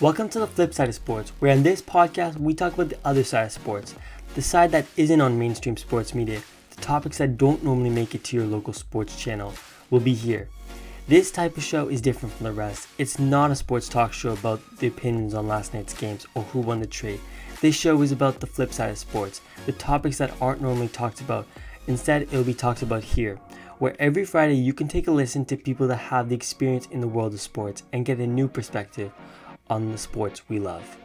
Welcome to the flip side of sports, where on this podcast we talk about the other side of sports, the side that isn't on mainstream sports media, the topics that don't normally make it to your local sports channel will be here. This type of show is different from the rest. It's not a sports talk show about the opinions on last night's games or who won the trade. This show is about the flip side of sports, the topics that aren't normally talked about. Instead, it will be talked about here, where every Friday you can take a listen to people that have the experience in the world of sports and get a new perspective on the sports we love.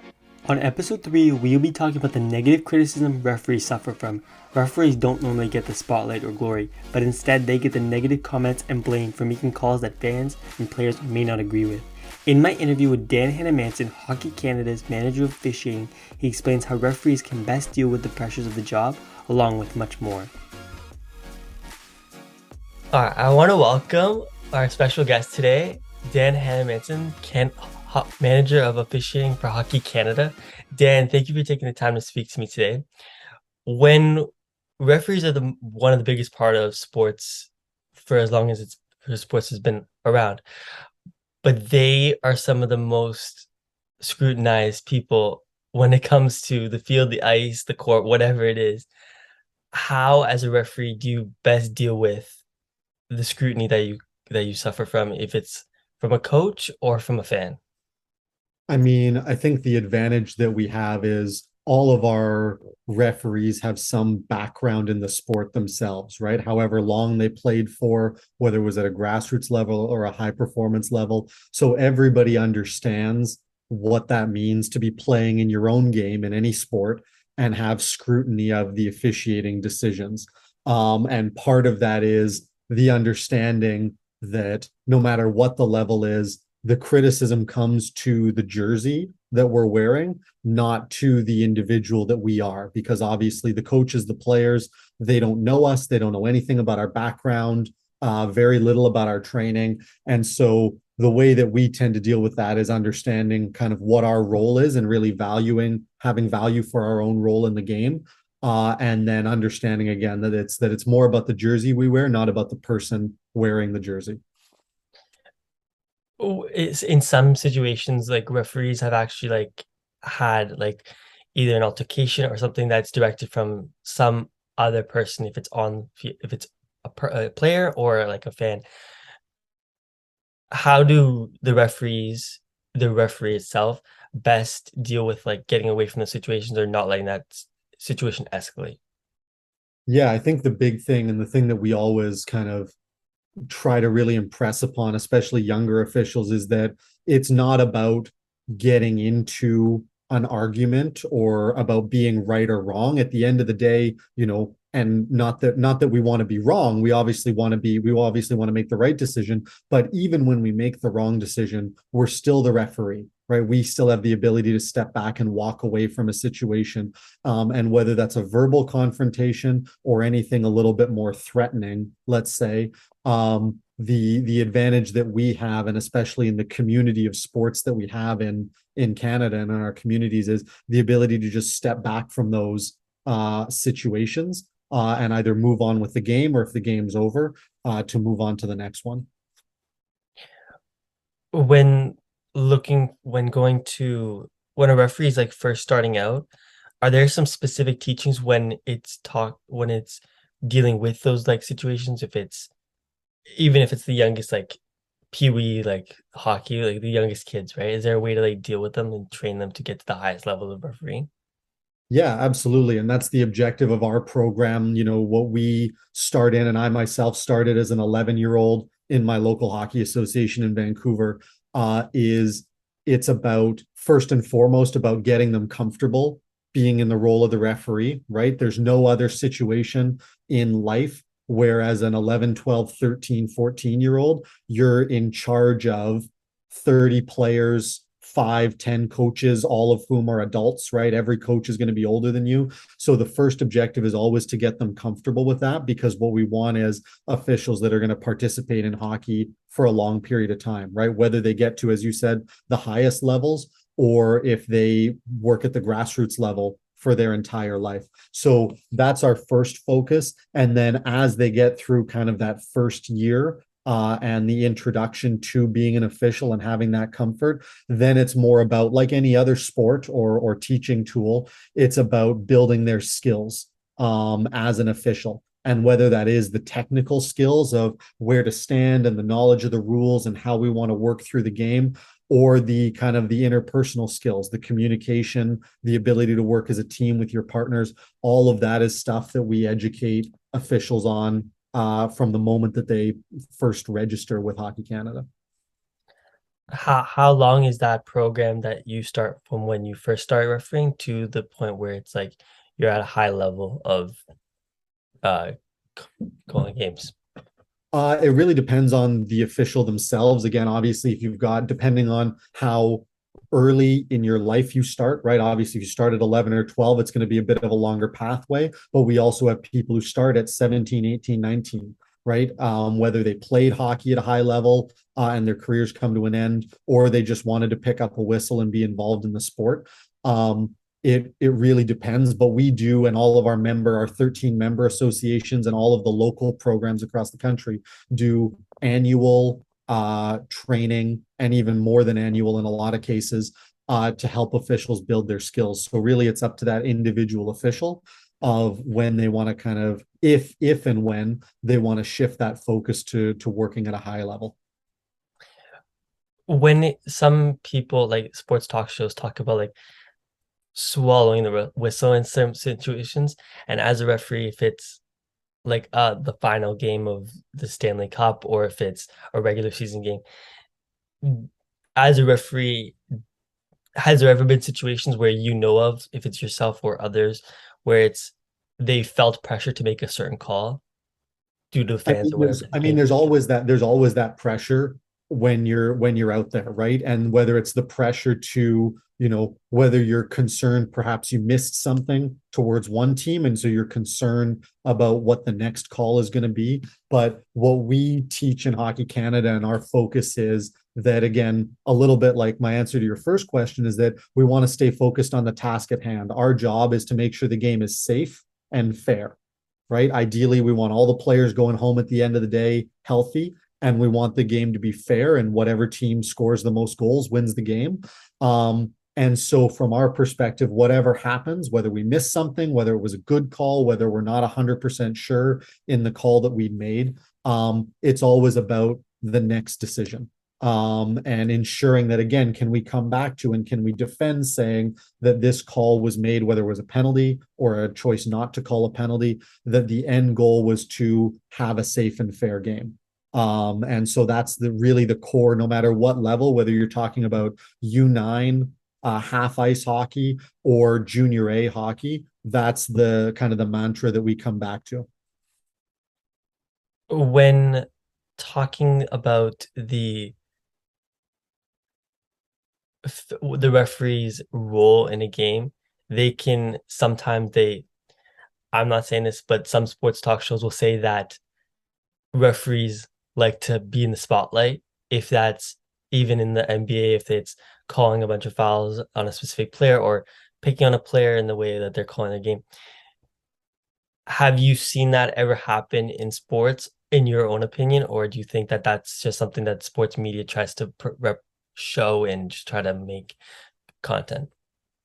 On episode 3, we'll be talking about the negative criticism referees suffer from. Referees don't normally get the spotlight or glory, but instead they get the negative comments and blame for making calls that fans and players may not agree with. In my interview with Dan Hanoomansingh, Hockey Canada's manager of officiating, he explains how referees can best deal with the pressures of the job, along with much more. Alright, I want to welcome our special guest today, Dan Hanoomansingh, manager of officiating for Hockey Canada. Dan, thank you for taking the time to speak to me today. When referees are one of the biggest part of sports for as long as sports has been around, but they are some of the most scrutinized people when it comes to the field, the ice, the court, whatever it is. How, as a referee, do you best deal with the scrutiny that you suffer from, if it's from a coach or from a fan? I mean, I think the advantage that we have is all of our referees have some background in the sport themselves, right? However long they played for, whether it was at a grassroots level or a high performance level. So everybody understands what that means to be playing in your own game in any sport and have scrutiny of the officiating decisions. And part of that is the understanding that no matter what the level is, the criticism comes to the jersey that we're wearing, not to the individual that we are, because obviously the coaches, the players, they don't know us. They don't know anything about our background, very little about our training. And so the way that we tend to deal with that is understanding kind of what our role is and really having value for our own role in the game. And then understanding again that it's more about the jersey we wear, not about the person wearing the jersey. It's in some situations, like, referees have actually had either an altercation or something that's directed from some other person, if it's a player or like a fan. How do the referee itself best deal with getting away from the situations or not letting that situation escalate? Yeah, I think the big thing and the thing that we always kind of try to really impress upon, especially younger officials, is that it's not about getting into an argument or about being right or wrong. At the end of the day, and not that we want to be wrong. We obviously want to make the right decision. But even when we make the wrong decision, we're still the referee, right? We still have the ability to step back and walk away from a situation. And whether that's a verbal confrontation or anything a little bit more threatening, let's say, the advantage that we have, and especially in the community of sports that we have in Canada and in our communities, is the ability to just step back from those situations and either move on with the game, or if the game's over, to move on to the next one. When when a referee is first starting out, are there some specific teachings when it's dealing with those situations? Even if it's the youngest, pee-wee, hockey, the youngest kids, right? Is there a way to deal with them and train them to get to the highest level of refereeing? Yeah, absolutely. And that's the objective of our program. What we start in, and I myself started as an 11-year-old in my local hockey association in Vancouver, is it's about, first and foremost, about getting them comfortable being in the role of the referee, right? There's no other situation in life where, as an 11, 12, 13, 14-year-old, you're in charge of 30 players, 5, 10 coaches, all of whom are adults, right? Every coach is going to be older than you. So the first objective is always to get them comfortable with that, because what we want is officials that are going to participate in hockey for a long period of time, right? Whether they get to, as you said, the highest levels, or if they work at the grassroots level for their entire life. So that's our first focus. And then as they get through kind of that first year, and the introduction to being an official and having that comfort, then it's more about, like any other sport or teaching tool, it's about building their skills as an official. And whether that is the technical skills of where to stand and the knowledge of the rules and how we want to work through the game, or the kind of the interpersonal skills, the communication, the ability to work as a team with your partners, all of that is stuff that we educate officials on from the moment that they first register with Hockey Canada. How long is that program that you start from when you first start refereeing to the point where it's like you're at a high level of uh calling games? It really depends on the official themselves. Again, obviously, if you've got, depending on how early in your life you start, right? Obviously, if you start at 11 or 12, it's going to be a bit of a longer pathway. But we also have people who start at 17, 18, 19, right? Whether they played hockey at a high level and their careers come to an end, or they just wanted to pick up a whistle and be involved in the sport. It really depends, but we do, and all of our 13 member associations and all of the local programs across the country do annual training, and even more than annual in a lot of cases, to help officials build their skills. So really it's up to that individual official of when they want to kind of, if and when they want to shift that focus to working at a high level. Some people like sports talk shows talk about like swallowing the whistle in some situations, and as a referee, if it's like the final game of the Stanley Cup or if it's a regular season game, as a referee, has there ever been situations where you know of, if it's yourself or others, where they felt pressure to make a certain call due to fans or whatever the case? There's always that pressure when you're out there, right? And whether it's the pressure to, whether you're concerned, perhaps you missed something towards one team, and so you're concerned about what the next call is going to be. But what we teach in Hockey Canada, and our focus is that, again, a little bit like my answer to your first question, is that we want to stay focused on the task at hand. Our job is to make sure the game is safe and fair, right? Ideally, we want all the players going home at the end of the day healthy, and we want the game to be fair, and whatever team scores the most goals wins the game. And so from our perspective, whatever happens, whether we miss something, whether it was a good call, whether we're not 100% sure in the call that we made, it's always about the next decision. And ensuring that, again, can we come back to and can we defend saying that this call was made, whether it was a penalty or a choice not to call a penalty, that the end goal was to have a safe and fair game. And so that's really the core, no matter what level, whether you're talking about U9, half ice hockey, or junior A hockey, that's the kind of the mantra that we come back to. When talking about the referee's role in a game, they can sometimes I'm not saying this, but some sports talk shows will say that referees like to be in the spotlight, if that's even in the NBA, if it's calling a bunch of fouls on a specific player or picking on a player in the way that they're calling a game. Have you seen that ever happen in sports, in your own opinion, or do you think that that's just something that sports media tries to show and just try to make content?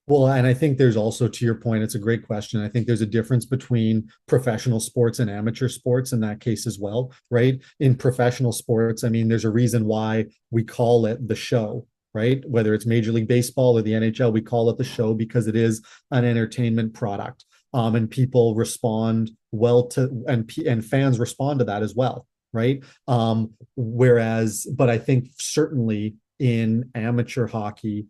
Well, and I think there's also, to your point, it's a great question. I think there's a difference between professional sports and amateur sports in that case as well, right? In professional sports, I mean, there's a reason why we call it the show, right? Whether it's Major League Baseball or the NHL, we call it the show because it is an entertainment product. And people respond well to, and fans respond to that as well, right? But I think certainly in amateur hockey,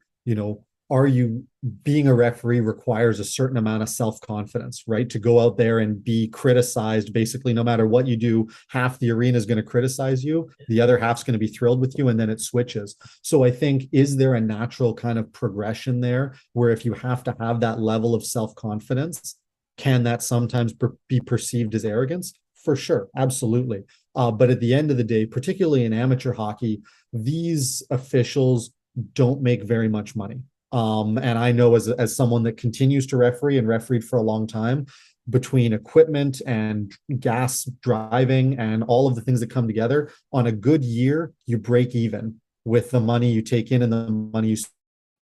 being a referee requires a certain amount of self-confidence, right? To go out there and be criticized, basically, no matter what you do, half the arena is going to criticize you, the other half's going to be thrilled with you, and then it switches. So I think, is there a natural kind of progression there where if you have to have that level of self-confidence, can that sometimes be perceived as arrogance? For sure, absolutely. But at the end of the day, particularly in amateur hockey, these officials don't make very much money. And I know as someone that continues to referee and refereed for a long time, between equipment and gas driving and all of the things that come together, on a good year, you break even with the money you take in and the money you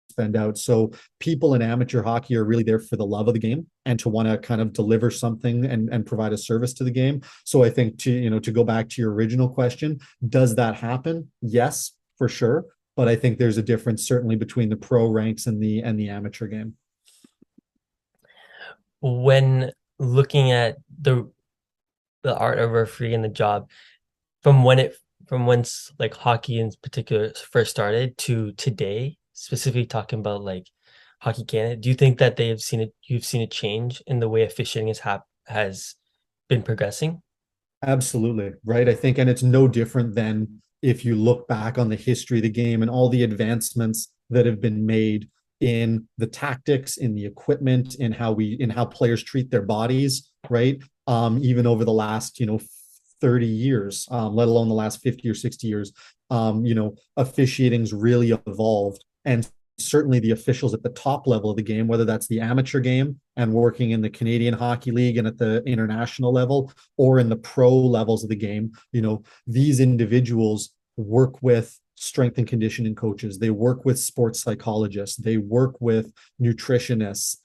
spend out. So people in amateur hockey are really there for the love of the game and to want to kind of deliver something and provide a service to the game. So I think to go back to your original question, does that happen? Yes, for sure. But I think there's a difference certainly between the pro ranks and the amateur game. When looking at the art of referee and the job, from when it from whence like hockey in particular first started to today, specifically talking about like Hockey Canada, do you think that you've seen a change in the way officiating has been progressing? Absolutely, right? I think, and it's no different than if you look back on the history of the game and all the advancements that have been made in the tactics, in the equipment, in how players treat their bodies, right? Even over the last, 30 years, let alone the last 50 or 60 years, officiating's really evolved. And certainly the officials at the top level of the game, whether that's the amateur game and working in the Canadian Hockey League and at the international level, or in the pro levels of the game, these individuals work with strength and conditioning coaches. They work with sports psychologists. They work with nutritionists.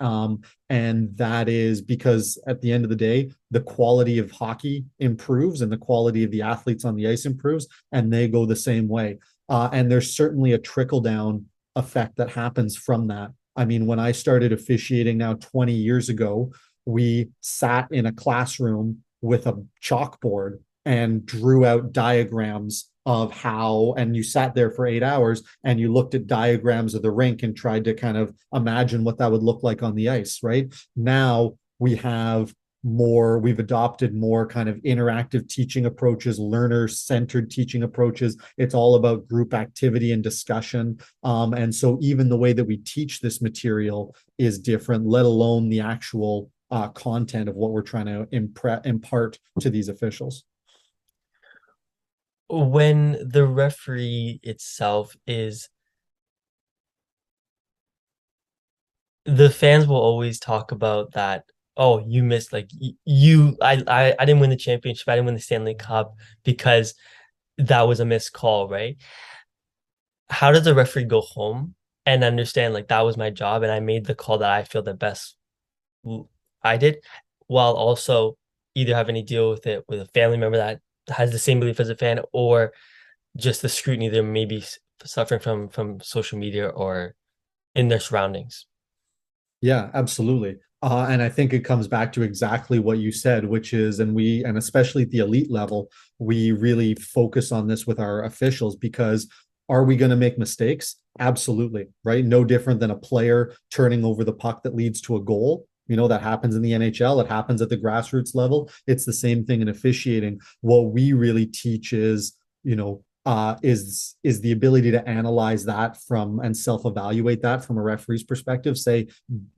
And that is because at the end of the day, the quality of hockey improves and the quality of the athletes on the ice improves, and they go the same way. And there's certainly a trickle down effect that happens from that. I mean, when I started officiating now 20 years ago, we sat in a classroom with a chalkboard and drew out diagrams of how, and you sat there for 8 hours and you looked at diagrams of the rink and tried to kind of imagine what that would look like on the ice, right? Now we've adopted more kind of interactive teaching approaches, learner-centered teaching approaches. It's all about group activity and discussion. And so even the way that we teach this material is different, let alone the actual content of what we're trying to impart to these officials. When the referee itself is, the fans will always talk about that, oh, you missed, like I didn't win the championship, I didn't win the Stanley Cup because that was a missed call, right? How does the referee go home and understand like that was my job and I made the call that I feel the best I did, while also either having to deal with it with a family member that has the same belief as a fan, or just the scrutiny they're maybe suffering from social media or in their surroundings? Yeah, absolutely. And I think it comes back to exactly what you said, which is, and especially at the elite level, we really focus on this with our officials because are we going to make mistakes? Absolutely, right? No different than a player turning over the puck that leads to a goal. That happens in the NHL. It happens at the grassroots level. It's the same thing in officiating. What we really teach is, is the ability to analyze that from and self-evaluate that from a referee's perspective. Say,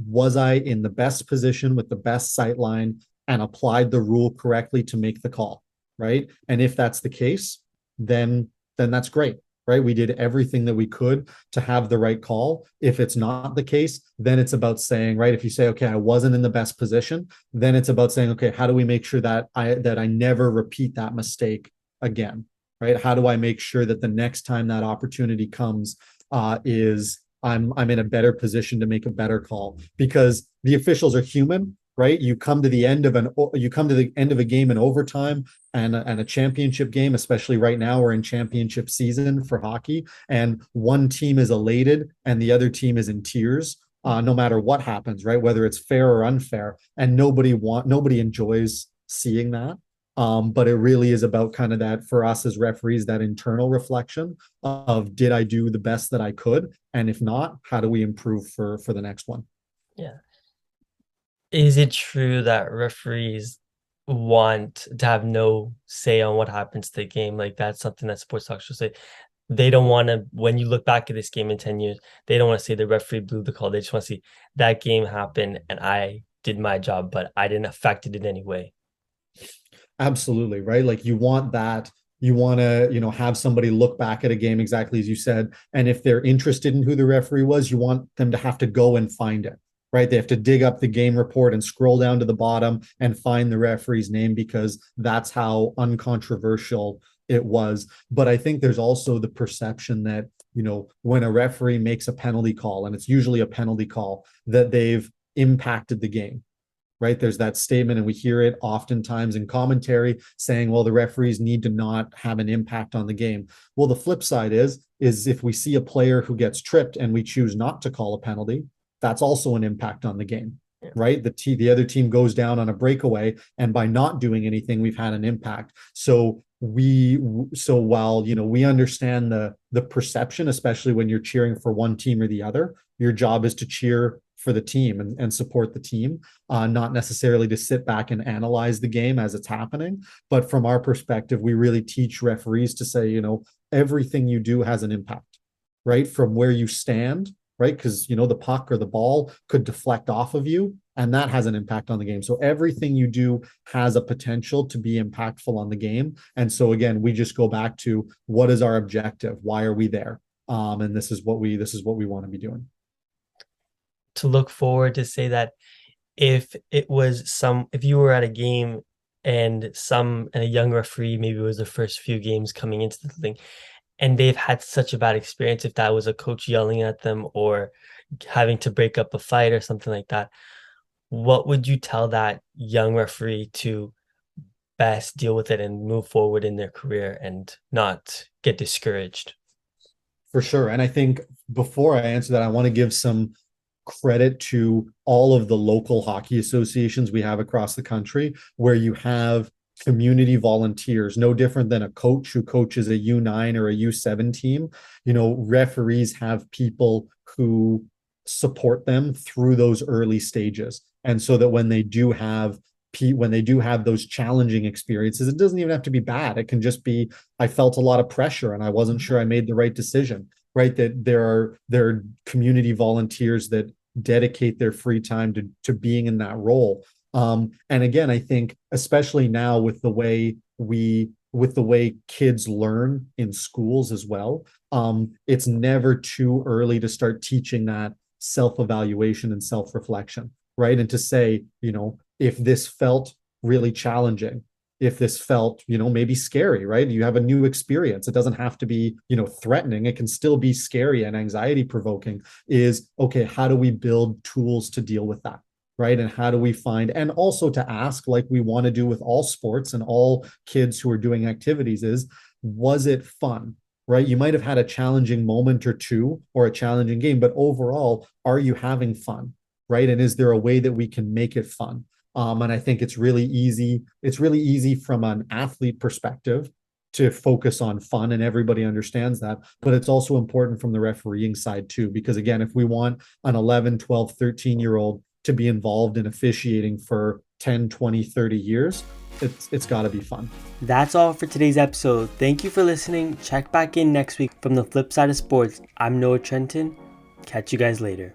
was I in the best position with the best sight line and applied the rule correctly to make the call, right? And if that's the case, then that's great, right? We did everything that we could to have the right call. If it's not the case, then it's about saying, right, if you say, okay, I wasn't in the best position, then it's about saying, okay, how do we make sure that I never repeat that mistake again, right? How do I make sure that the next time that opportunity comes, is I'm in a better position to make a better call? Because the officials are human, right? You come to the end of a game in overtime and a championship game, especially right now we're in championship season for hockey, and one team is elated and the other team is in tears. No matter what happens, right? Whether it's fair or unfair, and nobody enjoys seeing that. But it really is about kind of that, for us as referees, that internal reflection of, did I do the best that I could? And if not, how do we improve for the next one? Yeah. Is it true that referees want to have no say on what happens to the game? Like that's something that sports talk should say. They don't want to, when you look back at this game in 10 years, they don't want to say the referee blew the call. They just want to see that game happen and I did my job, but I didn't affect it in any way. Absolutely, right? Like you want that. You want to, have somebody look back at a game exactly as you said. And if they're interested in who the referee was, you want them to have to go and find it, right? They have to dig up the game report and scroll down to the bottom and find the referee's name because that's how uncontroversial it was. But I think there's also the perception that, when a referee makes a penalty call, and it's usually a penalty call, that they've impacted the game, right? There's that statement, and we hear it oftentimes in commentary saying, well, the referees need to not have an impact on the game. Well, the flip side is if we see a player who gets tripped and we choose not to call a penalty, that's also an impact on the game, right? The other team goes down on a breakaway, and by not doing anything, we've had an impact. So while we understand the perception, especially when you're cheering for one team or the other, your job is to cheer for the team and support the team, not necessarily to sit back and analyze the game as it's happening. But from our perspective, we really teach referees to say, everything you do has an impact, right? From where you stand, right? Because, the puck or the ball could deflect off of you, and that has an impact on the game. So everything you do has a potential to be impactful on the game. And so again, we just go back to, what is our objective? Why are we there? And this is what we want to be doing. To look forward to say that if you were at a game and a young referee, maybe it was the first few games coming into the thing, and they've had such a bad experience, if that was a coach yelling at them or having to break up a fight or something like that, what would you tell that young referee to best deal with it and move forward in their career and not get discouraged? For sure. And I think before I answer that, I want to give some credit to all of the local hockey associations we have across the country, where you have community volunteers, no different than a coach who coaches a U9 or a U7 team. Referees have people who support them through those early stages. And so that when they do have those challenging experiences, it doesn't even have to be bad. It can just be, I felt a lot of pressure and I wasn't sure I made the right decision, right? That there are community volunteers that dedicate their free time to being in that role. And again, I think especially now with the way kids learn in schools as well, it's never too early to start teaching that self-evaluation and self-reflection, right? And to say, if this felt really challenging, if this felt, maybe scary, right? You have a new experience. It doesn't have to be, threatening. It can still be scary and anxiety provoking. Is, okay, how do we build tools to deal with that? Right. And how do we find, and also to ask, like we want to do with all sports and all kids who are doing activities, is, was it fun? Right. You might have had a challenging moment or two or a challenging game, but overall, are you having fun? Right. And is there a way that we can make it fun? And I think it's really easy. It's really easy from an athlete perspective to focus on fun, and everybody understands that. But it's also important from the refereeing side too, because again, if we want an 11, 12, 13-year-old to be involved in officiating for 10, 20, 30 years, it's got to be fun. That's all for today's episode. Thank you for listening. Check back in next week from the flip side of sports. I'm Noah Trenton. Catch you guys later.